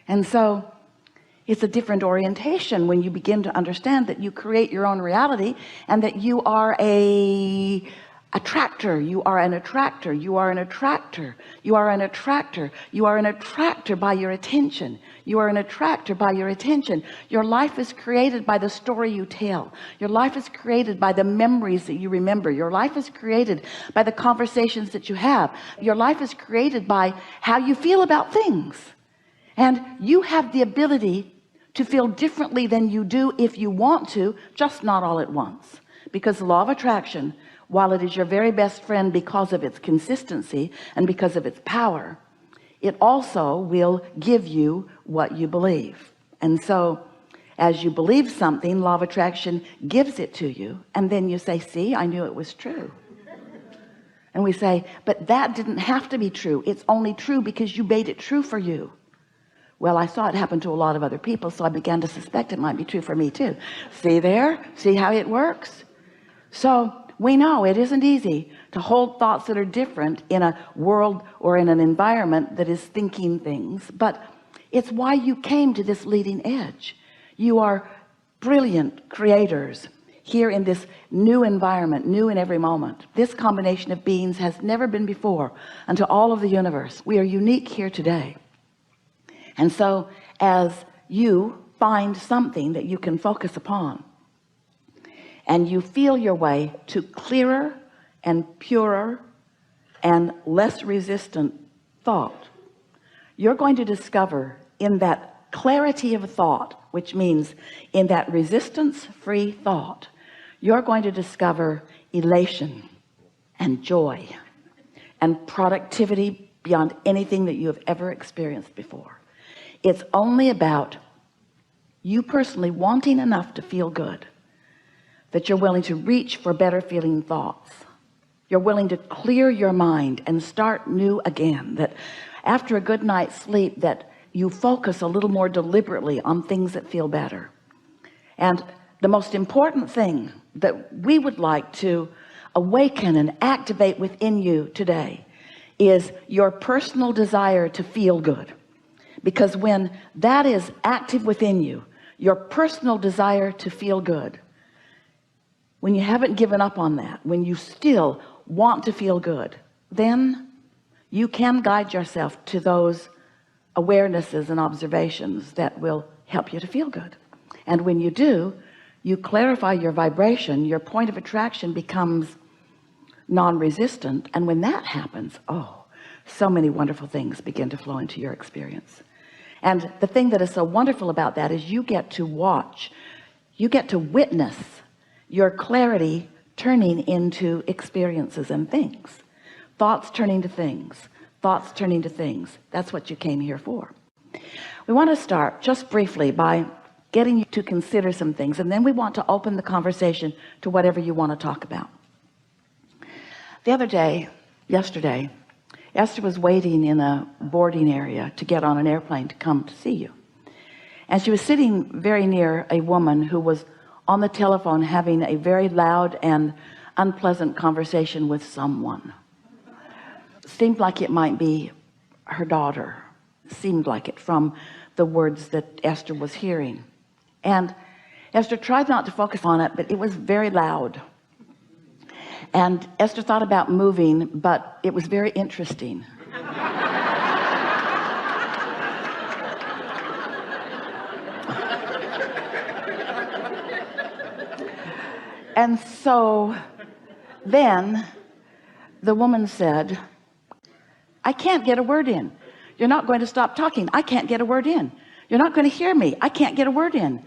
And so it's a different orientation when you begin to understand that you create your own reality, and that you are a attractor. You are an attractor. You are an attractor. You are an attractor. You are an attractor by your attention. You are an attractor by your attention. Your life is created by the story you tell. Your life is created by the memories that you remember. Your life is created by the conversations that you have. Your life is created by how you feel about things. And you have the ability to feel differently than you do if you want to, just not all at once. Because the law of attraction, while it is your very best friend because of its consistency and because of its power, it also will give you what you believe. And so as you believe something, law of attraction gives it to you, and then you say, see, I knew it was true. And we say, but that didn't have to be true. It's only true because you made it true for you. Well, I saw it happen to a lot of other people, so I began to suspect it might be true for me too. See there? See how it works? So we know it isn't easy to hold thoughts that are different in a world or in an environment that is thinking things, but it's why you came to this leading edge. You are brilliant creators here in this new environment, new in every moment. This combination of beings has never been before unto all of the universe. We are unique here today. And so as you find something that you can focus upon, and you feel your way to clearer and purer and less resistant thought, you're going to discover in that clarity of thought, which means in that resistance-free thought, you're going to discover elation and joy and productivity beyond anything that you have ever experienced before. It's only about you personally wanting enough to feel good, that you're willing to reach for better feeling thoughts. You're willing to clear your mind and start new again, that after a good night's sleep, that you focus a little more deliberately on things that feel better. And the most important thing that we would like to awaken and activate within you today is your personal desire to feel good. Because when that is active within you, your personal desire to feel good, when you haven't given up on that, when you still want to feel good, then you can guide yourself to those awarenesses and observations that will help you to feel good. And when you do, you clarify your vibration, your point of attraction becomes non-resistant. And when that happens, oh, so many wonderful things begin to flow into your experience. And the thing that is so wonderful about that is you get to watch, you get to witness your clarity turning into experiences and things, thoughts turning to things, thoughts turning to things. That's what you came here for. We want to start just briefly by getting you to consider some things, and then we want to open the conversation to whatever you want to talk about. The other day, yesterday, Esther was waiting in a boarding area to get on an airplane to come to see you, and she was sitting very near a woman who was on the telephone having a very loud and unpleasant conversation with someone. Seemed like it might be her daughter. Seemed like it from the words that Esther was hearing. And Esther tried not to focus on it, but it was very loud. And Esther thought about moving, but it was very interesting. And so then the woman said, I can't get a word in. You're not going to stop talking. I can't get a word in. You're not going to hear me. I can't get a word in.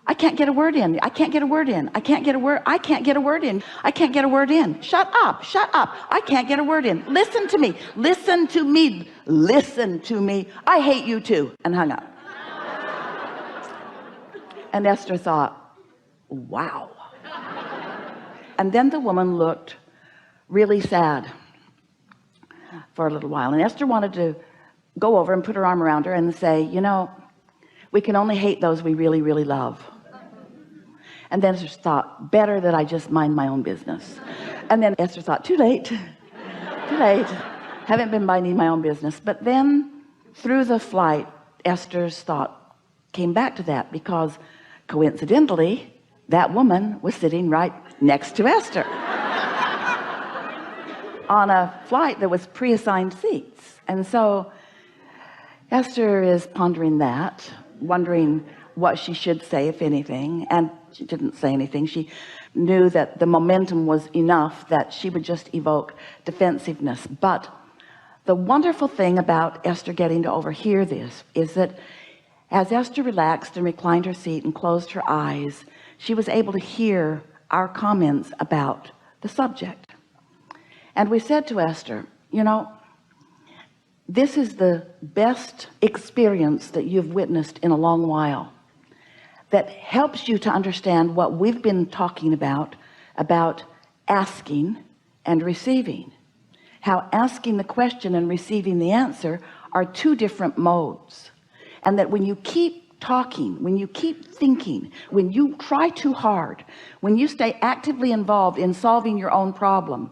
I can't get a word in. I can't get a word in. I can't get a word. I can't get a word in. I can't get a word in. Shut up. Shut up. I can't get a word in. Listen to me. Listen to me. Listen to me. I hate you too. And hung up. And Esther thought, wow. And then the woman looked really sad for a little while. And Esther wanted to go over and put her arm around her and say, you know, we can only hate those we really, really love. And then Esther thought, better that I just mind my own business. And then Esther thought, too late, too late. Haven't been minding my own business. But then through the flight, Esther's thought came back to that, because coincidentally that woman was sitting right next to Esther on a flight that was pre-assigned seats. And so Esther is pondering that, wondering what she should say, if anything, and she didn't say anything. She knew that the momentum was enough that she would just evoke defensiveness. But the wonderful thing about Esther getting to overhear this is that as Esther relaxed and reclined her seat and closed her eyes, she was able to hear our comments about the subject. And we said to Esther, you know, this is the best experience that you've witnessed in a long while, that helps you to understand what we've been talking about asking and receiving. How asking the question and receiving the answer are two different modes. And that when you keep talking, when you keep thinking, when you try too hard, when you stay actively involved in solving your own problem,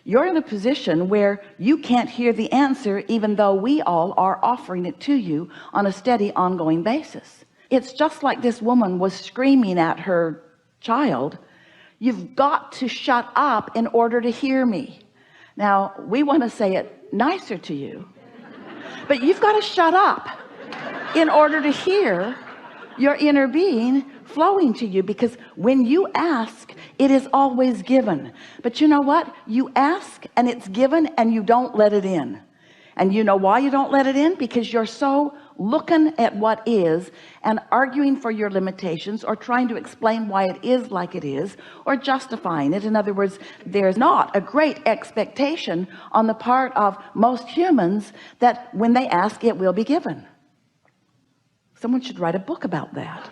you're in a position where you can't hear the answer, even though we all are offering it to you on a steady, ongoing basis. It's just like this woman was screaming at her child, you've got to shut up in order to hear me. Now we want to say it nicer to you, but you've got to shut up in order to hear your inner being flowing to you, because when you ask, it is always given. But you know what? You ask and it's given, and you don't let it in. And you know why you don't let it in? Because you're so looking at what is and arguing for your limitations, or trying to explain why it is like it is, or justifying it. In other words, there's not a great expectation on the part of most humans that when they ask, it will be given. Someone should write a book about that.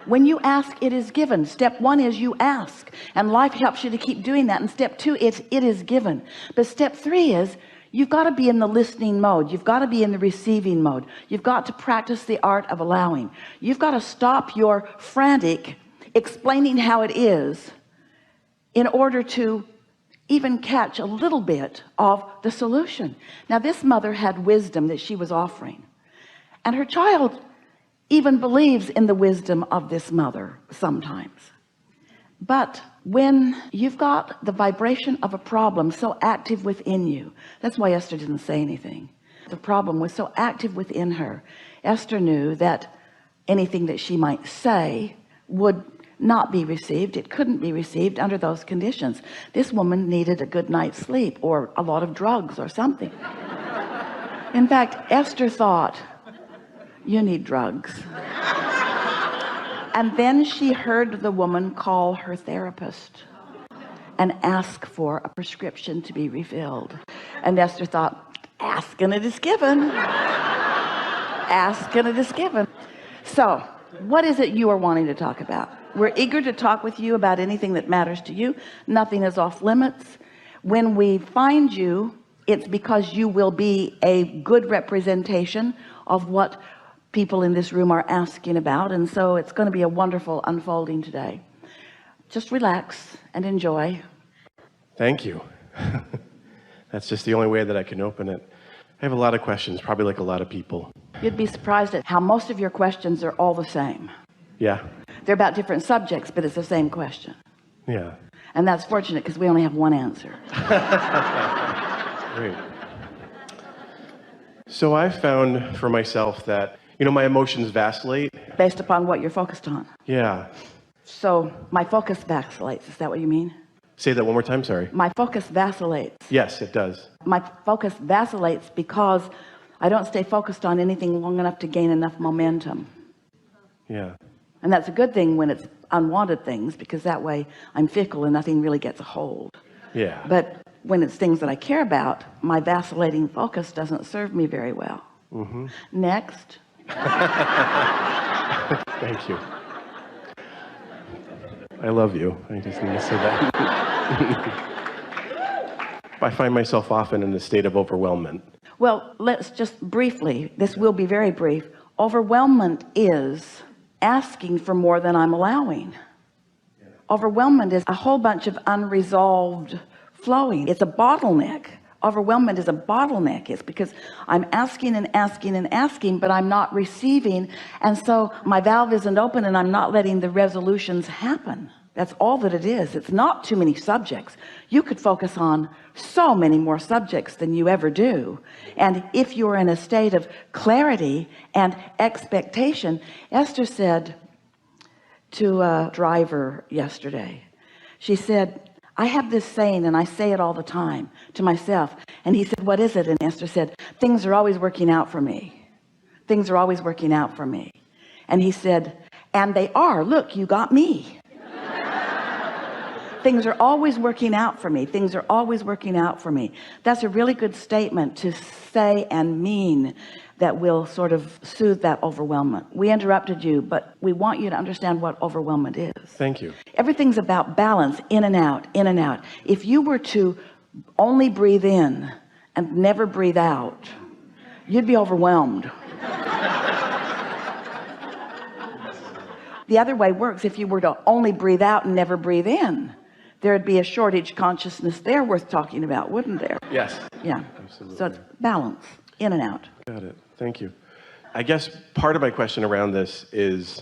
When you ask, it is given. Step one is you ask, and life helps you to keep doing that. And step two, it is given. But step three is you've got to be in the listening mode. You've got to be in the receiving mode. You've got to practice the art of allowing. You've got to stop your frantic explaining how it is in order to even catch a little bit of the solution. Now this mother had wisdom that she was offering, and her child even believes in the wisdom of this mother sometimes. But when you've got the vibration of a problem so active within you, that's why Esther didn't say anything. The problem was so active within her. Esther knew that anything that she might say would not be received. It couldn't be received under those conditions. This woman needed a good night's sleep, or a lot of drugs or something. In fact, Esther thought, you need drugs. And then she heard the woman call her therapist and ask for a prescription to be refilled. And Esther thought, ask and it is given. Ask and it is given. So what is it you are wanting to talk about? We're eager to talk with you about anything that matters to you. Nothing is off limits. When we find you, it's because you will be a good representation of what people in this room are asking about. And so it's going to be a wonderful unfolding today. Just relax and enjoy. Thank you. That's just the only way that I can open it. I have a lot of questions, probably like a lot of people. You'd be surprised at how most of your questions are all the same. Yeah. They're about different subjects, but it's the same question. Yeah. And that's fortunate, because we only have one answer. Great. So I found for myself that, you know, my emotions vacillate. Based upon what you're focused on. Yeah. So my focus vacillates. Is that what you mean? Say that one more time, sorry. My focus vacillates. Yes, it does. My focus vacillates because I don't stay focused on anything long enough to gain enough momentum. Yeah. And that's a good thing when it's unwanted things, because that way I'm fickle and nothing really gets a hold. Yeah. But when it's things that I care about, my vacillating focus doesn't serve me very well. Mm-hmm. Next. Thank you. I love you. I just need to say that. I find myself often in a state of overwhelmment. Well, let's just briefly, this will be very brief. Overwhelmment is asking for more than I'm allowing. Overwhelmment is a whole bunch of unresolved flowing. It's a bottleneck Overwhelmment is a bottleneck. It's because I'm asking and asking and asking, but I'm not receiving, and so my valve isn't open and I'm not letting the resolutions happen. That's all that it is. It's not too many subjects. You could focus on so many more subjects than you ever do. And if you're in a state of clarity and expectation, Esther said to a driver yesterday, she said, I have this saying and I say it all the time to myself. And he said, what is it? And Esther said, things are always working out for me. Things are always working out for me. And he said, and they are. Look, you got me. Things are always working out for me. Things are always working out for me. That's a really good statement to say and mean that will sort of soothe that overwhelmment. We interrupted you, but we want you to understand what overwhelmment is. Thank you. Everything's about balance, in and out, in and out. If you were to only breathe in and never breathe out, you'd be overwhelmed. The other way works. If you were to only breathe out and never breathe in, there'd be a shortage consciousness there worth talking about, wouldn't there? Yes. Yeah. Absolutely. So it's balance, in and out. Got it. Thank you. I guess part of my question around this is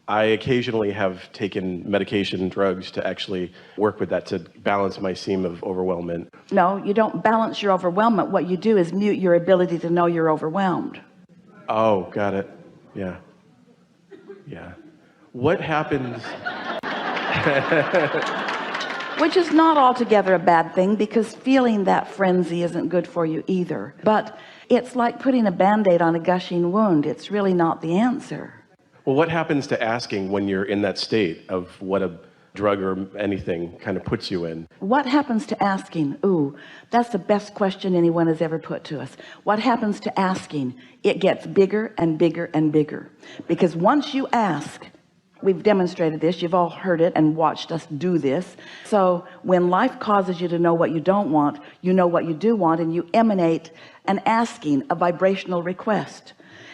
I occasionally have taken medication, drugs to actually work with that to balance my seam of overwhelmment. No, you don't balance your overwhelmment. What you do is mute your ability to know you're overwhelmed. Oh, got it. Yeah. Yeah. What happens? Which is not altogether a bad thing, because feeling that frenzy isn't good for you either. But it's like putting a band-aid on a gushing wound. It's really not the answer. Well, what happens to asking when you're in that state of what a drug or anything kind of puts you in? What happens to asking? Ooh, that's the best question anyone has ever put to us. What happens to asking? It gets bigger and bigger and bigger. Because once you ask, we've demonstrated this, you've all heard it and watched us do this. So when life causes you to know what you don't want, you know what you do want, and you emanate an asking, a vibrational request.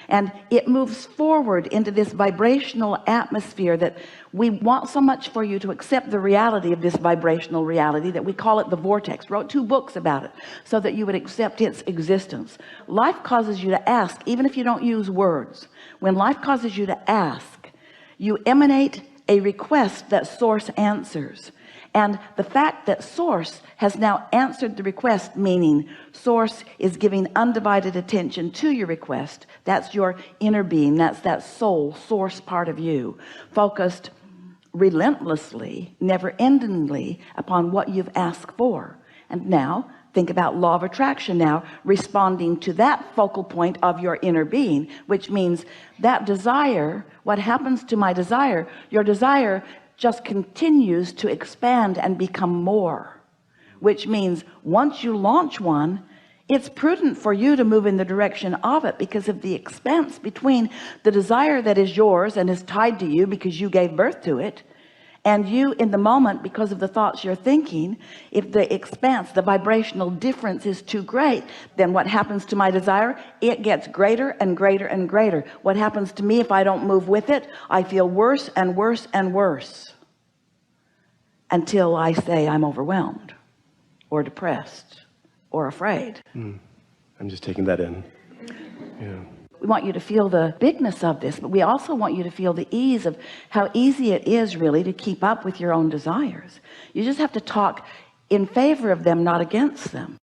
And it moves forward into this vibrational atmosphere that we want so much for you to accept the reality of this vibrational reality that we call it the vortex. Wrote 2 books about it so that you would accept its existence. Life causes you to ask, even if you don't use words. When life causes you to ask, you emanate a request that source answers. And the fact that source has now answered the request, meaning source is giving undivided attention to your request. That's your inner being. That's that soul source part of you, focused relentlessly, never endingly upon what you've asked for. And now think about law of attraction, now responding to that focal point of your inner being, which means that desire, what happens to my desire? Your desire just continues to expand and become more, which means once you launch one, it's prudent for you to move in the direction of it because of the expanse between the desire that is yours and is tied to you because you gave birth to it, and you in the moment because of the thoughts you're thinking. If the expanse, the vibrational difference is too great, then what happens to my desire? It gets greater and greater and greater. What happens to me if I don't move with it? I feel worse and worse and worse until I say I'm overwhelmed or depressed or afraid. I'm just taking that in. Yeah. We want you to feel the bigness of this, but we also want you to feel the ease of how easy it is really to keep up with your own desires. You just have to talk in favor of them, not against them.